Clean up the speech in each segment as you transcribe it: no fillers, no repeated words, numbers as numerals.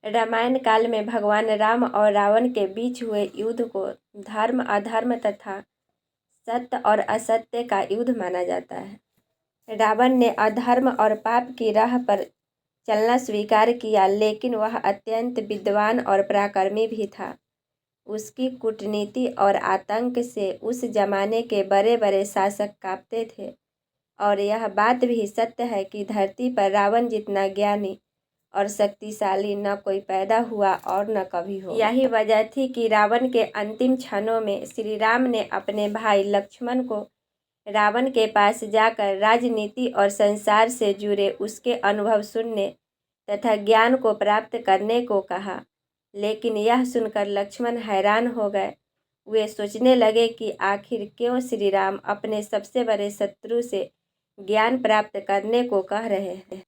रामायण काल में भगवान राम और रावण के बीच हुए युद्ध को धर्म अधर्म तथा सत्य और असत्य का युद्ध माना जाता है। रावण ने अधर्म और पाप की राह पर चलना स्वीकार किया, लेकिन वह अत्यंत विद्वान और पराक्रमी भी था। उसकी कूटनीति और आतंक से उस जमाने के बड़े बड़े शासक कांपते थे। और यह बात भी सत्य है कि धरती पर रावण जितना ज्ञानी और शक्तिशाली न कोई पैदा हुआ और न कभी हो। यही वजह थी कि रावण के अंतिम क्षणों में श्री राम ने अपने भाई लक्ष्मण को रावण के पास जाकर राजनीति और संसार से जुड़े उसके अनुभव सुनने तथा ज्ञान को प्राप्त करने को कहा। लेकिन यह सुनकर लक्ष्मण हैरान हो गए। वे सोचने लगे कि आखिर क्यों श्री राम अपने सबसे बड़े शत्रु से ज्ञान प्राप्त करने को कह रहे हैं।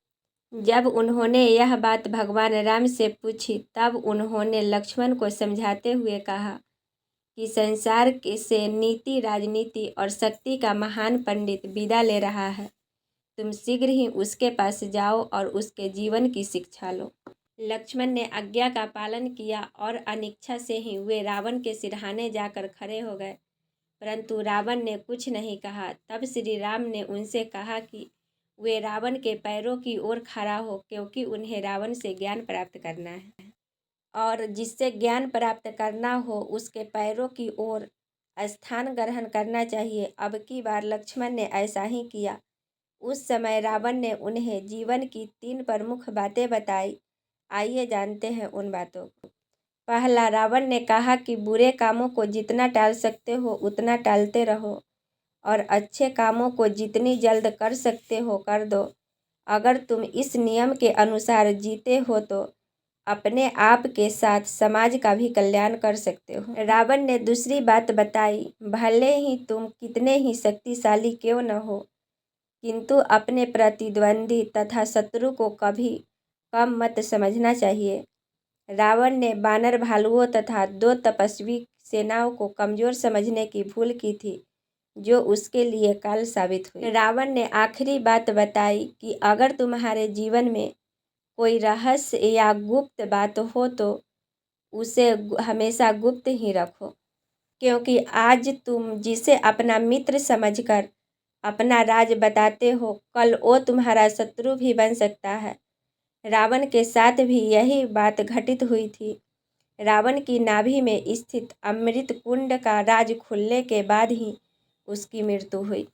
जब उन्होंने यह बात भगवान राम से पूछी, तब उन्होंने लक्ष्मण को समझाते हुए कहा कि संसार से नीति, राजनीति और शक्ति का महान पंडित विदा ले रहा है। तुम शीघ्र ही उसके पास जाओ और उसके जीवन की शिक्षा लो। लक्ष्मण ने आज्ञा का पालन किया और अनिच्छा से ही वे रावण के सिरहाने जाकर खड़े हो गए, परंतु रावण ने कुछ नहीं कहा। तब श्री राम ने उनसे कहा कि वे रावण के पैरों की ओर खड़ा हो, क्योंकि उन्हें रावण से ज्ञान प्राप्त करना है और जिससे ज्ञान प्राप्त करना हो उसके पैरों की ओर स्थान ग्रहण करना चाहिए। अब की बार लक्ष्मण ने ऐसा ही किया। उस समय रावण ने उन्हें जीवन की 3 प्रमुख बातें बताई। आइए जानते हैं उन बातों को। पहला, रावण ने कहा कि बुरे कामों को जितना टाल सकते हो उतना टालते रहो और अच्छे कामों को जितनी जल्द कर सकते हो कर दो। अगर तुम इस नियम के अनुसार जीते हो तो अपने आप के साथ समाज का भी कल्याण कर सकते हो। रावण ने दूसरी बात बताई, भले ही तुम कितने ही शक्तिशाली क्यों न हो, किंतु अपने प्रतिद्वंदी तथा शत्रु को कभी कम मत समझना चाहिए। रावण ने वानर भालुओं तथा 2 तपस्वी सेनाओं को कमजोर समझने की भूल की थी, जो उसके लिए काल साबित हुई। रावण ने आखिरी बात बताई कि अगर तुम्हारे जीवन में कोई रहस्य या गुप्त बात हो तो उसे हमेशा गुप्त ही रखो, क्योंकि आज तुम जिसे अपना मित्र समझकर अपना राज बताते हो, कल वो तुम्हारा शत्रु भी बन सकता है। रावण के साथ भी यही बात घटित हुई थी। रावण की नाभि में स्थित अमृत कुंड का राज खुलने के बाद ही उसकी मृत्यु हुई।